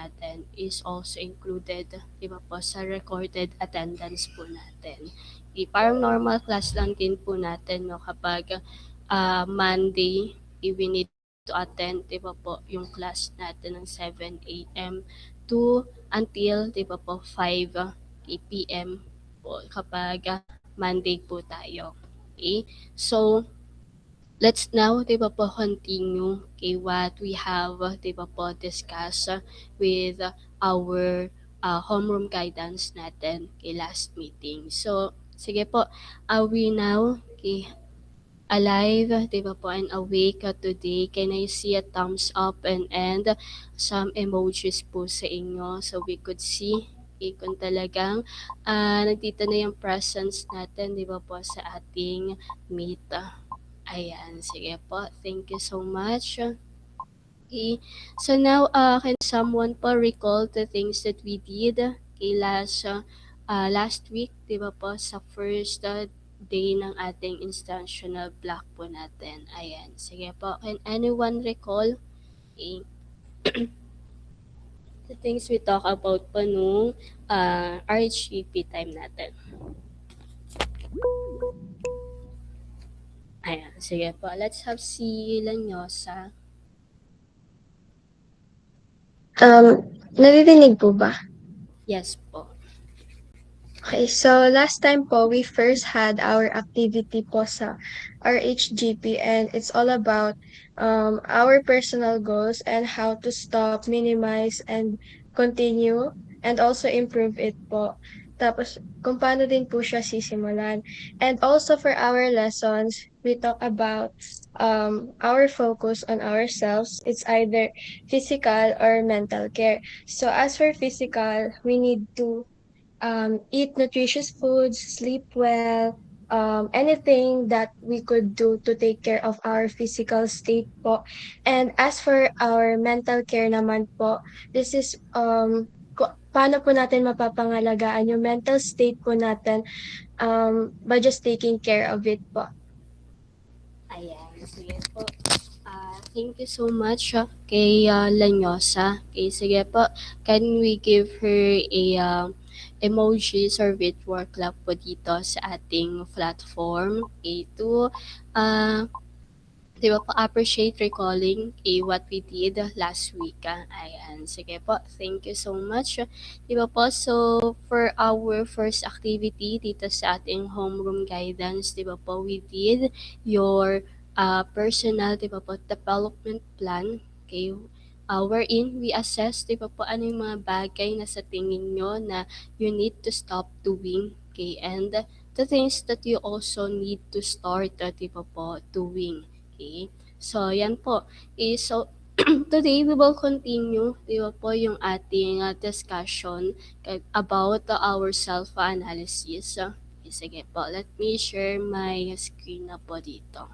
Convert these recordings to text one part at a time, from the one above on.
natin is also included, di ba po, sa recorded attendance po natin. Parang normal class lang din po natin, no, kapag Monday, we need to attend, di ba po, yung class natin ng 7 a.m. to until, di ba po, 5 p.m. po kapag Monday po tayo. Okay? So, let's now, di ba po, continue what we have, di ba po, discuss with our homeroom guidance natin last meeting. So, sige po, are we now alive, di ba po, and awake today? Can I see a thumbs up and some emojis po sa inyo so we could see kung talagang nandito na yung presence natin, di ba po, sa ating meet. Ayan, sige po. Thank you so much. Okay. So now, can someone po recall the things that we did last week, di ba po, sa first day ng ating instructional block po natin. Ayan, sige po. Can anyone recall the things we talk about po nung RHGP time natin? Ayan, sige po. Let's have si Lanyosa. Naririnig po ba? Yes po. Okay, so last time po, we first had our activity po sa RHGP and it's all about our personal goals and how to stop, minimize, and continue and also improve it po. Tapos, kung paano din po siya sisimulan. And also for our lessons, we talk about our focus on ourselves. It's either physical or mental care. So as for physical, we need to eat nutritious foods, sleep well, anything that we could do to take care of our physical state po. And as for our mental care naman po, this is paano po natin mapapangalagaan yung mental state po natin by just taking care of it po. Ayan, sige po. Thank you so much kay Lanyosa. Okay, sige po. Can we give her a emojis or virtual clap po dito sa ating platform? Okay, to di ba po, appreciate recalling what we did last week. Ayan, sige po. Thank you so much. Di ba po, so for our first activity dito sa ating homeroom guidance, di ba po, we did your personal, di ba po, development plan. Okay, wherein we assess, di ba po, ano yung mga bagay na sa tingin nyo na you need to stop doing. Okay, and the things that you also need to start, di ba po, doing. Okay? So, yan po. So, today we will continue, di ba po, yung ating discussion about our self-analysis. Okay, sige po, let me share my screen na po dito.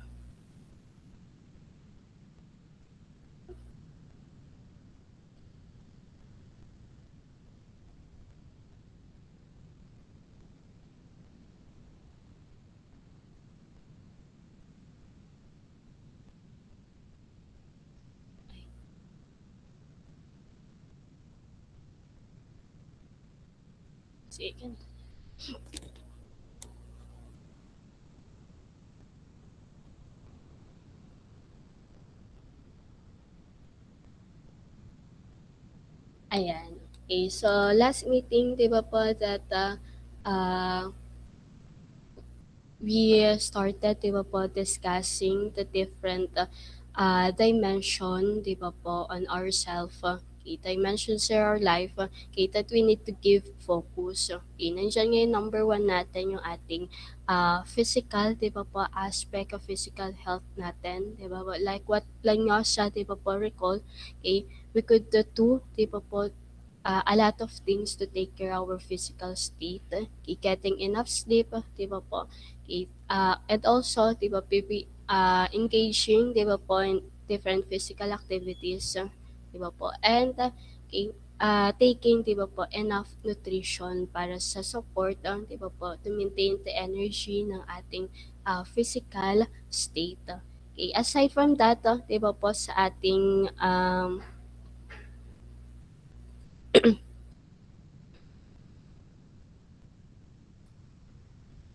Sige. Ayan. Okay, so last meeting, di ba po, that we started, di ba po, discussing the different dimension, di ba po, on ourself. Okay, dimensions in our life, okay, that we need to give focus. Okay, nandiyan ngayon number 1 natin yung ating physical, di ba po, aspect of physical health natin, di ba po, like what Lanyosa, di ba po, recall, okay, we could do, di ba po, a lot of things to take care of our physical state, okay, getting enough sleep, di ba po, okay, and also, di ba, engaging, di ba po, in different physical activities, di ba po, and okay, taking, di ba po, enough nutrition para sa support, di ba po, to maintain the energy ng ating physical state. Okay, aside from that, di ba po, sa ating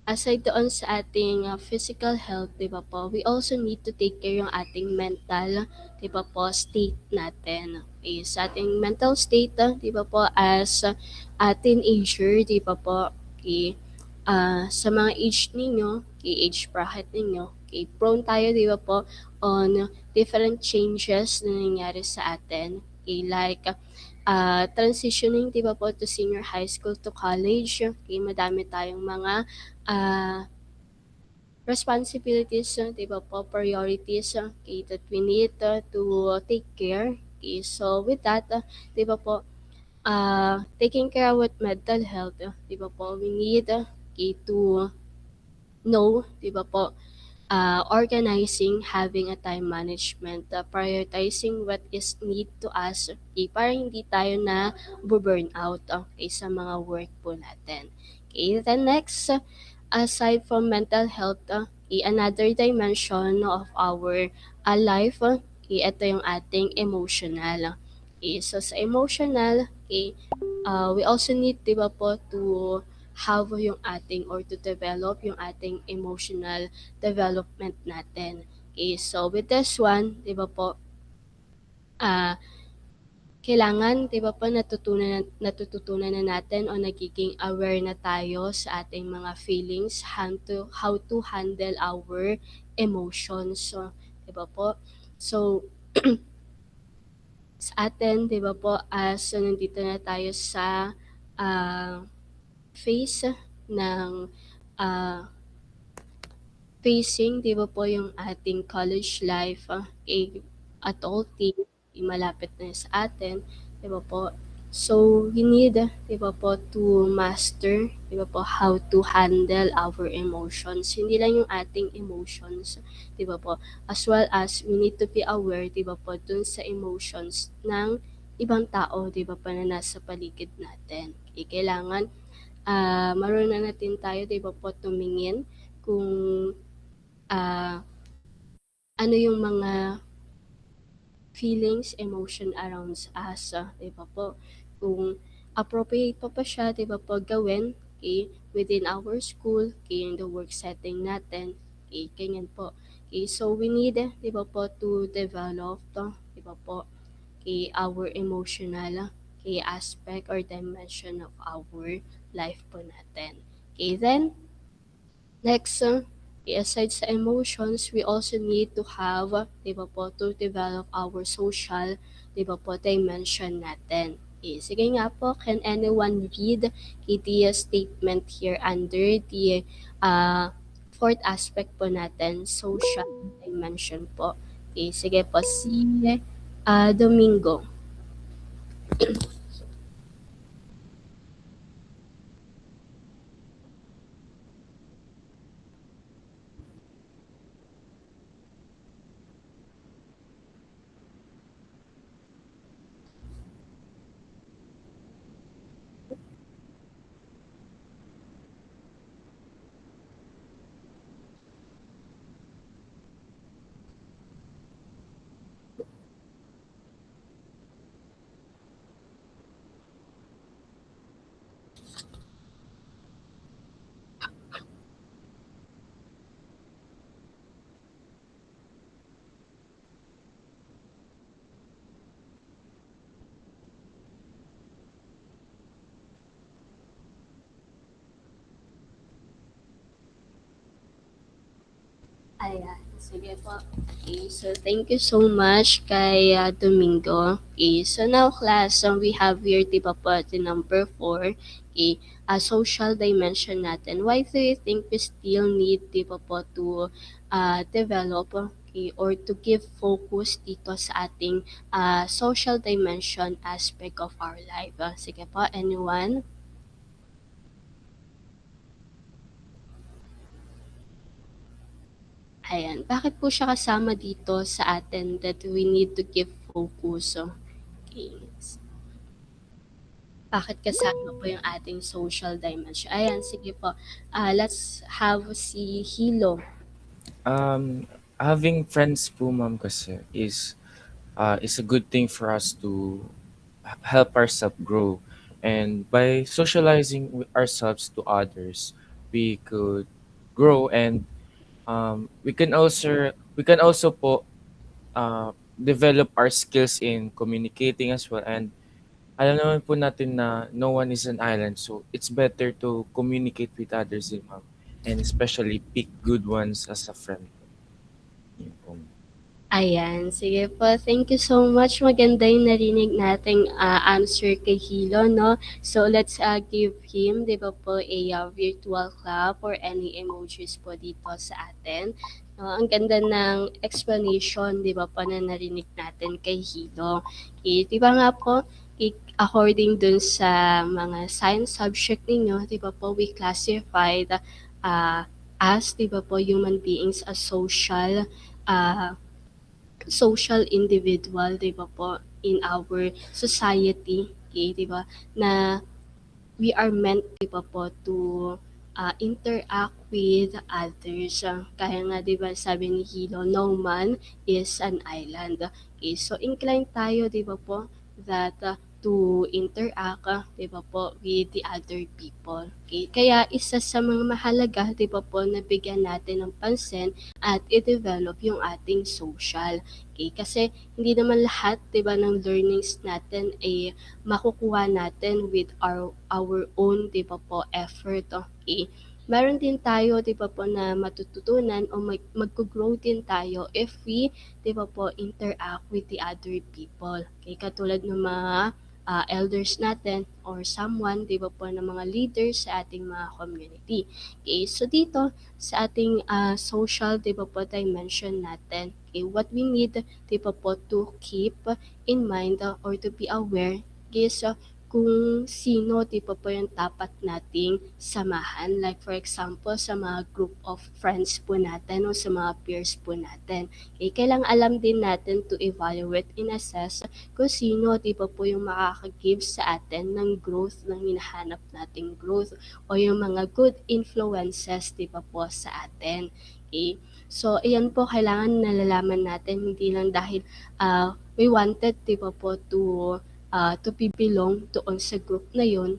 aside doon sa ating physical health, 'di ba po, we also need to take care yung ating mental, 'di ba po, state natin. Okay, sa ating mental state, 'di ba po, as teenager, 'di ba po, okay, sa mga age ninyo, okay, age bracket ninyo, okay, prone tayo, 'di ba po, on different changes na nangyayari sa atin. Okay, like transitioning, 'di ba po, to senior high school to college, okay, madami tayong mga uh, responsibilities, 'di ba po, priorities, okay, that we need to take care. Okay, so with that, 'di ba po, taking care with mental health, 'di ba po, we need okay, to know, 'di ba po, organizing, having a time management, prioritizing what is need to us, okay, para hindi tayo na burn out, okay, sa mga work po natin. Okay, then next, aside from mental health, another dimension of our life, ito yung ating emotional. So sa emotional, we also need, di ba po, to have yung ating or to develop yung ating emotional development natin. So with this one, di ba po, ah, kailangan, 'di ba po, natututunan na natin o nagiging aware na tayo sa ating mga feelings, how to handle our emotions, so, 'di ba po? So, sa atin, 'di ba po, as nandito na tayo sa ah, phase ng ah, facing, 'di ba po, yung ating college life, adulting, malapit na sa atin, 'di ba po? So, we need, 'di ba po, to master, 'di ba po, how to handle our emotions. Hindi lang yung ating emotions, 'di ba po? As well as we need to be aware, 'di ba po, dun sa emotions ng ibang tao, 'di ba po, na nasa paligid natin. Kailangan marunong natin tayo, 'di ba po, tumingin kung ah, ano yung mga feelings, emotion around us, 'di ba po? Kung appropriate pa ba siya, 'di ba po, gawin, okay, within our school, okay, in the work setting natin, okay, ganyan po. Okay, so we need, 'di ba po, to develop, 'di ba po, okay, our emotional, okay, aspect or dimension of our life po natin. Okay, then, next, aside sa emotions, we also need to have, di ba po, to develop our social, di ba po, dimension natin. Okay, sige nga po, can anyone read the statement here under the fourth aspect po natin, social dimension po. Okay, sige po, si Domingo. Ayan, sige po. Okay, so thank you so much kay Domingo. Okay, so now class, we have here, di ba po, the number 4, okay, social dimension natin. Why do you think we still need, di ba po, to develop, okay, or to give focus dito sa ating social dimension aspect of our life? Sige po, anyone? Ayan, bakit po siya kasama dito sa atin that we need to give focus? Okay. Bakit kasama po yung ating social dimension? Ayan, sige po. Let's have si Hilo. Having friends po ma'am kasi is a good thing for us to help ourselves grow. And by socializing with ourselves to others, we could grow, and we can also po develop our skills in communicating as well. And alam naman po natin na no one is an island, so it's better to communicate with others din, ma'am. And especially pick good ones as a friend. Yun po. Ayan, sige po. Thank you so much. Maganda yung narinig nating answer kay Hilo, no? So, let's give him, di ba po, a virtual clap or any emojis po dito sa atin. No, ang ganda ng explanation, di ba po, na narinig natin kay Hilo. Di ba nga po, according dun sa mga science subject ninyo, di ba po, we classified as, di ba po, human beings as social individual, 'di ba po, in our society, okay, 'di ba, na we are meant, 'di ba po, to interact with others. Kaya nga, 'di ba, sabi ni Hilo, no man is an island. Okay, so inclined tayo, 'di ba po, that to interact, 'di ba po, with the other people. Okay, kaya isa sa mga mahalaga, 'di ba po, na bigyan natin ng pansin at i-develop yung ating social. Okay, kasi hindi naman lahat, 'di ba, ng learnings natin ay makukuha natin with our own, 'di ba po, effort. Okay, meron din tayo, 'di ba po, na matututunan o maggo-grow din tayo if we, 'di ba po, interact with the other people. Okay, katulad ng mga elders natin or someone, 'di ba po, ng mga leaders sa ating mga community. Okay, so dito sa ating social, 'di ba po, dimension natin, okay, what we need, 'di ba po, to keep in mind or to be aware is kung sino, 'di ba po, yung dapat nating samahan. Like for example, sa mga group of friends po natin o sa mga peers po natin. Okay, kailangang alam din natin to evaluate and assess kung sino, 'di ba po, yung makaka-give sa atin ng growth, ng hinahanap nating growth o yung mga good influences, 'di ba po, sa atin. Okay? So, ayan po, kailangan nalalaman natin, hindi lang dahil we wanted, 'di ba po, to be belong doon sa group na yun,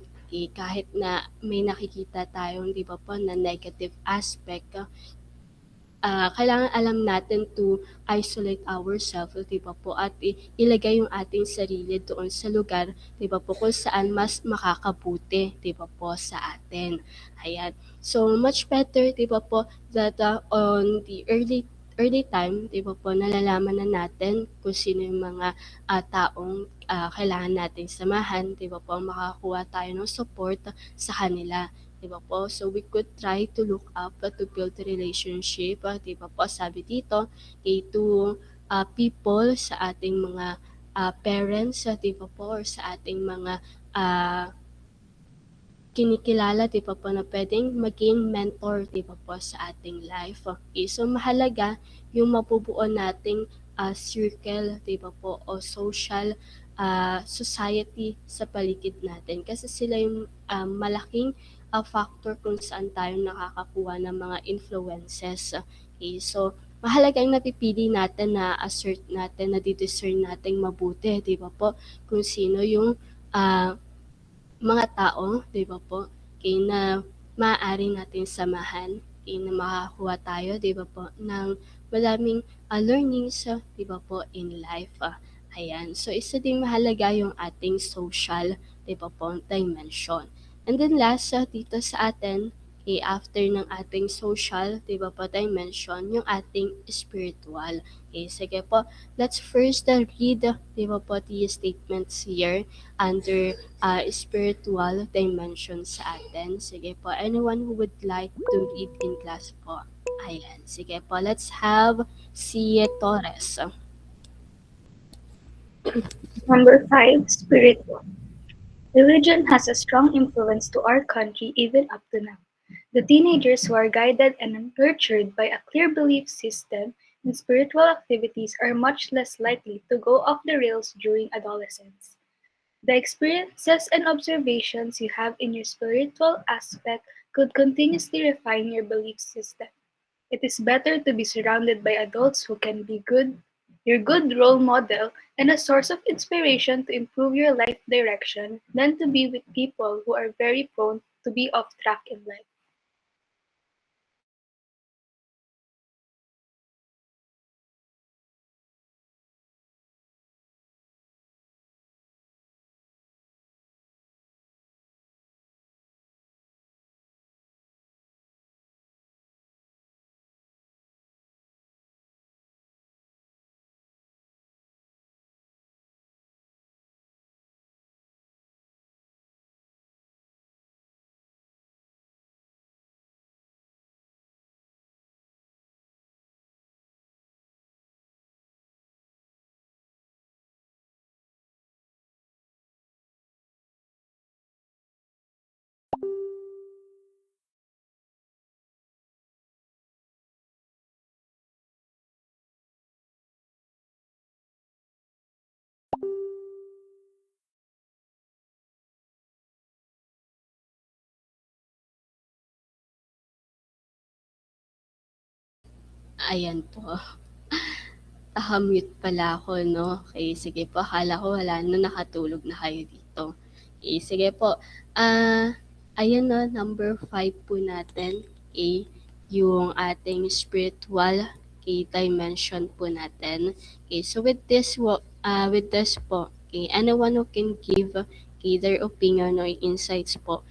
kahit na may nakikita tayong, 'di ba po, na negative aspect, kailangan alam natin to isolate ourselves, 'di ba po, at ilagay yung ating sarili doon sa lugar, 'di ba po, kung saan mas makakabuti, 'di ba po, sa atin. Ayan. So much better, 'di ba po, that on the early time, 'di ba po, nalalaman na natin kung sino yung mga taong kailangan nating samahan, 'di ba po, makakuha tayo ng support sa kanila. 'Di ba po? So we could try to look up to build a relationship, 'di ba po? Sabi dito, to people sa ating mga parents, 'di ba po? Or sa ating mga kinikilala, 'di ba po, na pwedeng maging mentor, 'di ba po, sa ating life. Okay, so mahalaga yung mabubuo nating circle, 'di ba po, o social society sa paligid natin. Kasi sila yung malaking factor kung saan tayo nakakakuha ng mga influences. Okay, so mahalagang napipili natin, na assert natin, na di-discern natin mabuti, 'di ba po, kung sino yung mga tao, 'di ba po, na maaari nating samahan, na makakakuha tayo, 'di ba po, ng maraming learnings, 'di ba po, in life. Ayan. So isa ding mahalaga yung ating social, 'di ba po, dimension. And then last, dito sa atin, after ng ating social, 'di ba po, dimension, yung ating spiritual. Okay, sige po. Let's first read, 'di ba po, the statements here under spiritual dimension sa atin. Sige po, anyone who would like to read in class po. Ayan, sige po, let's have si Torres. Number 5, spiritual. Religion has a strong influence to our country even up to now. The teenagers who are guided and nurtured by a clear belief system in spiritual activities are much less likely to go off the rails during adolescence. The experiences and observations you have in your spiritual aspect could continuously refine your belief system. It is better to be surrounded by adults who can be your good role model and a source of inspiration to improve your life direction than to be with people who are very prone to be off track in life. Ayan po. Naka-mute pala ako 'no. Okey, sige po akala ko wala na, nakatulog na kayo dito. Sige po, ayan 'no, number 5 po natin, yung ating spiritual, dimension po natin. So with this po, anyone who can give, their opinion or insights po,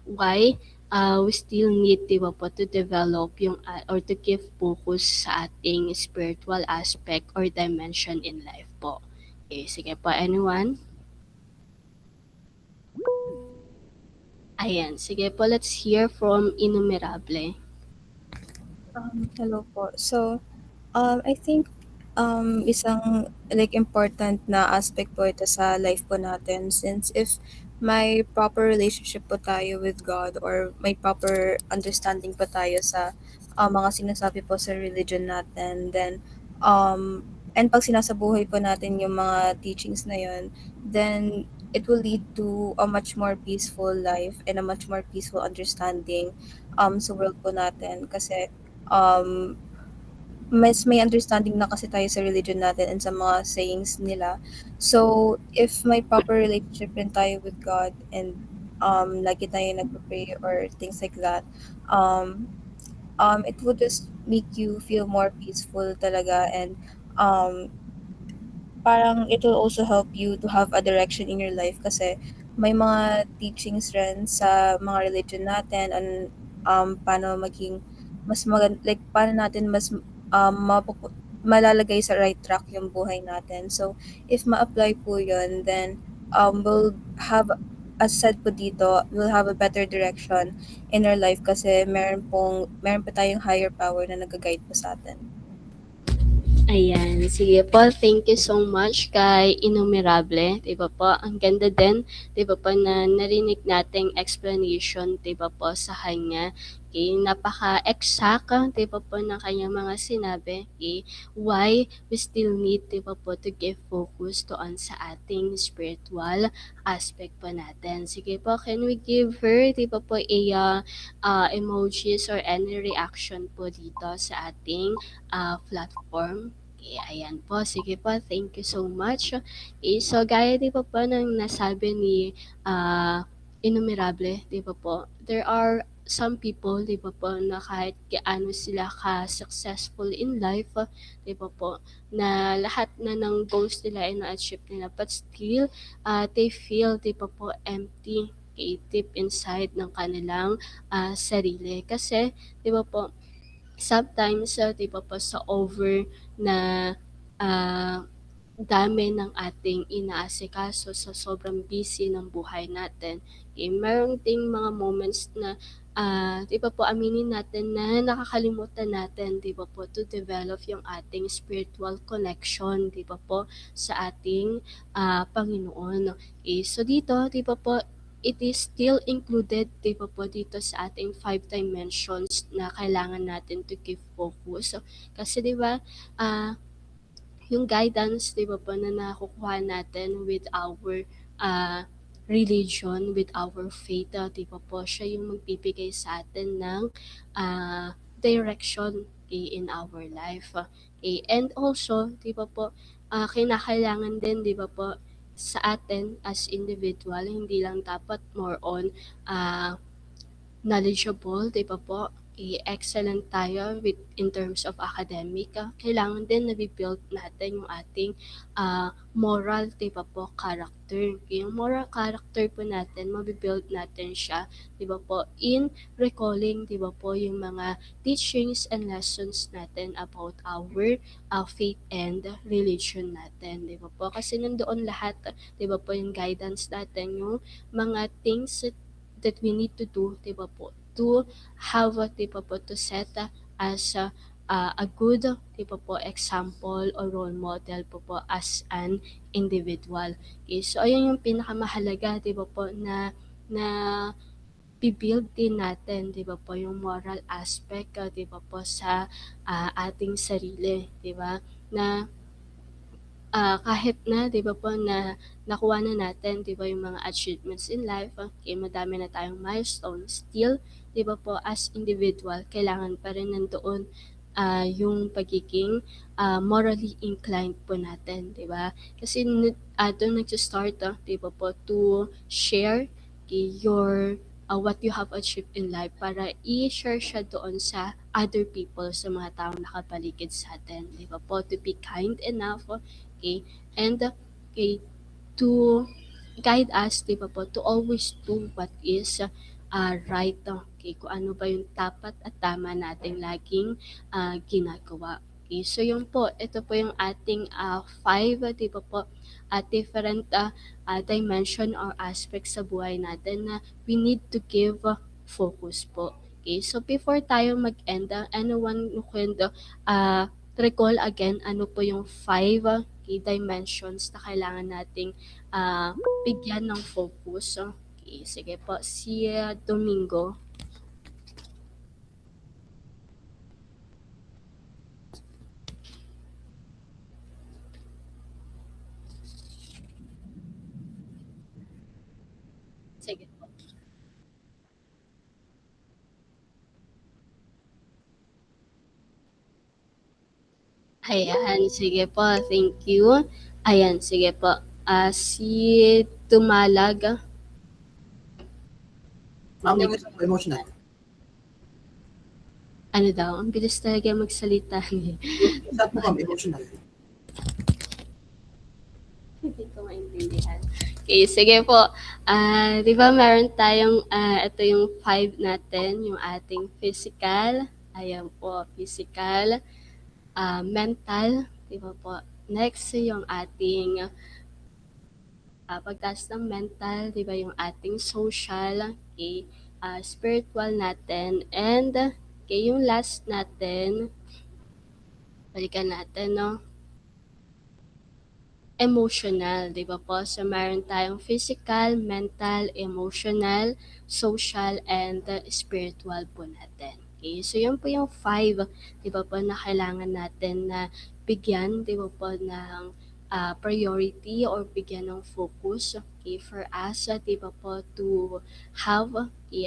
why we still need, 'di ba po, to develop yung or to give focus sa ating spiritual aspect or dimension in life po. Sige po, anyone? Ayan, sige po, let's hear from Innumerable. Hello po. So, I think isang like important na aspect po ito sa life po natin, since if may proper relationship po tayo with God or may proper understanding po tayo sa mga sinasabi po sa religion natin, then and pag sinasabuhay po natin yung mga teachings na yun, then it will lead to a much more peaceful life and a much more peaceful understanding sa world po natin, kasi um, mas may understanding na kasi tayo sa religion natin and sa mga sayings nila. So, if may proper relationship rin tayo with God and lagi tayo nagpa-pray or things like that, it would just make you feel more peaceful talaga, and um, parang it will also help you to have a direction in your life, kasi may mga teachings rin sa mga religion natin on paano maging mas like paano natin mas malalagay sa right track yung buhay natin. So if ma-apply po yun, then we'll have, as said po dito, we'll have a better direction in our life, kasi meron pa tayong higher power na nag-guide po sa atin. Ayan, sige po, thank you so much kay Innumerable, 'di ba po? Ang ganda din, 'di ba po, na narinig nating explanation, 'di ba po, sa kanya. Napaka-exact, 'di ba po, ng kanyang mga sinabi, why we still need, 'di ba po, to give focus doon sa ating spiritual aspect po natin. Sige po, can we give her, 'di ba po, emojis or any reaction po dito sa ating platform? Ayan po, sige po, thank you so much. So gaya, 'di ba po, ng nasabi ni Innumerable, 'di ba po, there are some people, 'di ba po, na kahit gaano sila ka-successful in life, 'di ba po, na lahat na ng goals nila ay na-achieve nila, but still they feel, 'di ba po, empty, deep inside ng kanilang sarili. Kasi 'di ba po, sometimes, 'di ba po, sa over na ah, dami ng ating inaasikaso, sa sobrang busy ng buhay natin, meron ding mga moments na 'di ba po, aminin natin na nakakalimutan natin, 'di ba po, to develop yung ating spiritual connection, 'di ba po, sa ating Panginoon. So dito, 'di ba po, it is still included, 'di ba po, dito sa ating 5 dimensions na kailangan natin to give focus. Kasi 'di ba, yung guidance, 'di ba po, na nakukuha natin with our religion, with our faith, 'di ba po, siya yung magbibigay sa atin ng direction, in our life. And also, 'di ba po, kinakailangan din, 'di ba po, sa atin as individual, hindi lang dapat more on knowledgeable, 'di ba po, excellent tayo in terms of academic, kailangan din nabi-build natin yung ating moral, 'di ba po, character. Yung moral character po natin, mabi-build natin siya, 'di ba po, in recalling, 'di ba po, yung mga teachings and lessons natin about our faith and religion natin, 'di ba po? Kasi nandoon lahat, 'di ba po, yung guidance natin, yung mga things that we need to do, 'di ba po, to have, 'di ba po, to set as a good, 'di ba po, example or role model po as an individual. So ayun yung pinakamahalaga, 'di ba po, na build din natin, 'di ba po, yung moral aspect, 'di ba po, sa ating sarili, 'di ba? Na kahit na, 'di ba po, na nakuha na natin, 'di ba, yung mga achievements in life, madami na tayong milestones, still, 'di ba po, as individual, kailangan pa rin nandoon yung pagiging morally inclined po natin, 'di ba? Kasi doon nagsa-start, 'di ba po, to share your what you have achieved in life para i-share siya doon sa other people, sa mga taong nakapaligid sa atin, 'di ba po? To be kind enough, okay, and okay, to guide us, 'di ba po, to always do what is right, okay, kung ano ba yung dapat at tama nating laging ginagawa. Okay, so yun po, ito po yung ating five, 'di ba po, different dimension or aspects sa buhay natin na we need to give focus po. Okay, so before tayo mag-end, anyone who can recall again ano po yung five key dimensions na kailangan nating ah, bigyan ng focus. Okay, sige po, si Domingo. Sige po. Ayan, sige po, thank you. Ayan, sige po. Si Tumalag. Ma'am, yung isa po, emotional. Ano daw, ang bilis talaga magsalita niya. Isa po, ma'am, emotional. Hindi ko maintindihan. Okay, sige po. Di ba meron tayong, ito yung five natin, yung ating physical. Ayan po, physical, mental, di ba po. Next, yung ating pagtaas ng mental, di ba yung ating social, okay, spiritual natin, and okay, yung last natin, balikan natin, no? Emotional, di ba po? So, meron tayong physical, mental, emotional, social, and spiritual po natin. Okay, so yun po yung five, di ba po, na kailangan natin na bigyan, di ba po, ng priority or bigyan ng focus, okay, for us, di ba po, to have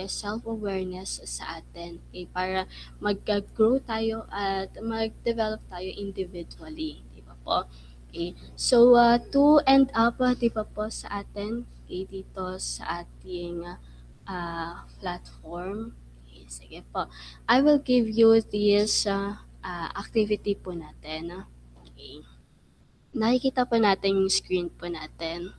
self-awareness sa atin, okay, para mag-grow tayo at mag-develop tayo individually, di ba po? Okay. So, to end up, di ba po sa atin, okay, dito sa ating platform. Okay, sige po. I will give you this activity po natin. Okay. Nakikita po natin yung screen po natin.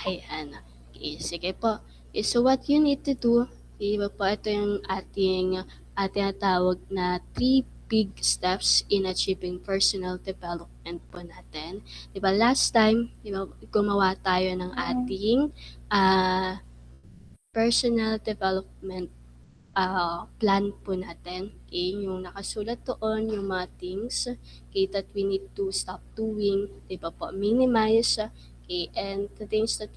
Ayan. Okay, sige po. Okay, so what you need to do, okay, ba po, ito yung ating tinatawag na 3 big steps in achieving personal development po natin. Diba, last time, diba, gumawa tayo ng ating personal development plan po natin. Okay, yung nakasulat doon, yung mga things, okay, that we need to stop doing, diba po, minimize, okay, and the things that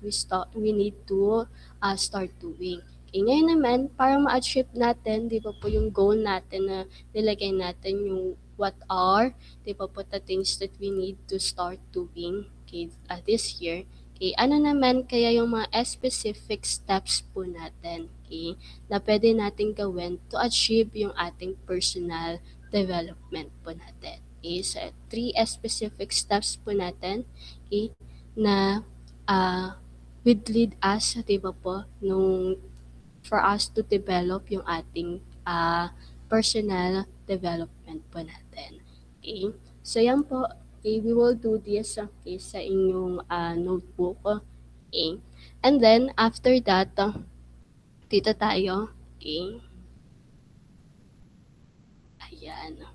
we need to start doing. Okay, ngayon naman, para ma-achieve natin, di ba po, yung goal natin na nilagay natin, yung what are, di ba po, the things that we need to start doing, okay, this year. Okay, ano naman kaya yung mga specific steps po natin, okay, na pwede natin gawin to achieve yung ating personal development po natin. Okay, so 3 specific steps po natin, okay, na would lead us, di ba po, for us to develop yung ating personal development po natin. Okay? So, yan po. Okay, we will do this, okay, sa inyong notebook. Okay? And then, after that, dito tayo. Okay? Ayan.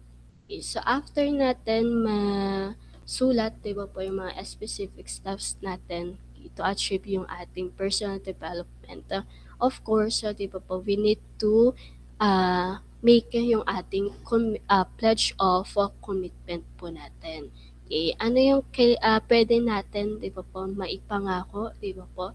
Okay, so after natin masulat, di ba po, yung mga specific steps natin to achieve yung ating personal development. Of course, di ba po, we need to make yung ating pledge of commitment po natin. Okay, ano yung pwede natin, di ba po, maipangako, di ba po,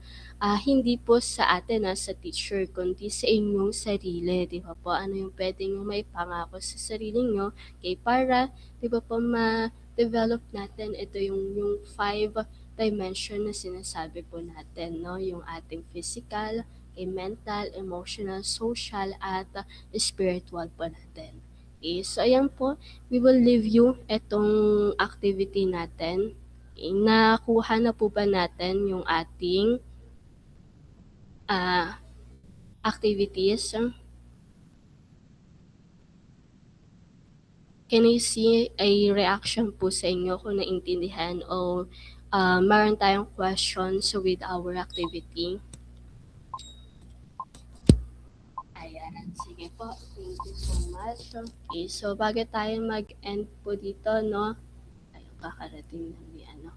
hindi po sa atin, sa teacher, kundi sa inyong sarili, di ba po, ano yung pwede nyo maipangako sa sarili nyo, okay, para, di ba po, ma-develop natin, ito yung 5 dimension na sinasabi po natin, no? Yung ating physical, mental, emotional, social, at spiritual po natin. Okay, so ayan po, we will leave you itong activity natin. Okay, nakuha na po ba natin yung ating activities? Can I see a reaction po sa inyo kung naintindihan o meron tayong questions with our activity? Ayan, sige po. Thank you so much. Okay, so bago tayo mag-end po dito, no? Ayun, kakarating na ni ano.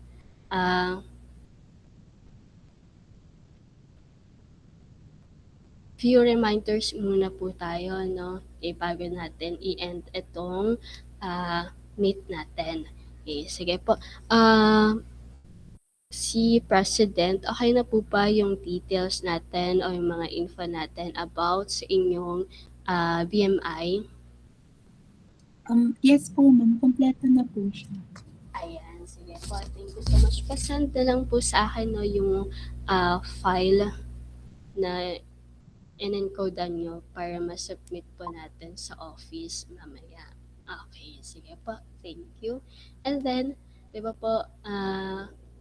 Few reminders muna po tayo, no? Okay, bago natin i-end itong meet natin. Okay, sige po. Si President, okay na po ba yung details natin o yung mga info natin about sa inyong BMI? Yes po, ma'am. Kompleto na po siya. Ayan, sige po. Thank you so much. Pasend na lang po sa akin no, yung file na in-encodean nyo para ma-submit po natin sa office mamaya. Okay, sige po. Thank you. And then, di ba po,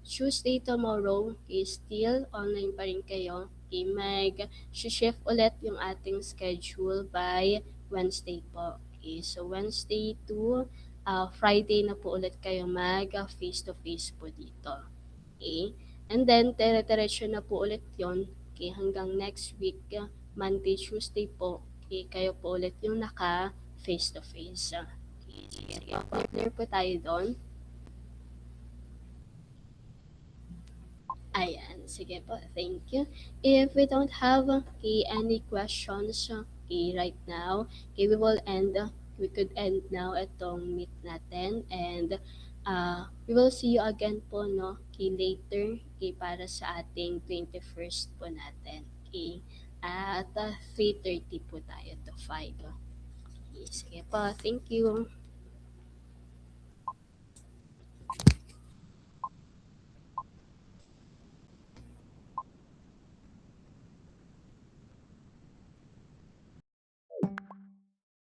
Tuesday tomorrow is still online pa rin kayo. Okay, mag-shift ulit yung ating schedule by Wednesday po. Okay, so Wednesday to Friday na po ulit kayo mag face-to-face po dito. Okay, and then dire-diretso na po ulit yon. Okay, hanggang next week, Monday, Tuesday po, okay, kayo po ulit yung naka face-to-face. Okay, sige po. Clear po tayo doon. Ayan, sige po, thank you. If we don't have any questions right now, we will end, we could end now itong meet natin and we will see you again po no, later para sa ating 21st po natin. At 3:30 po tayo to 5. Okay, sige po, thank you.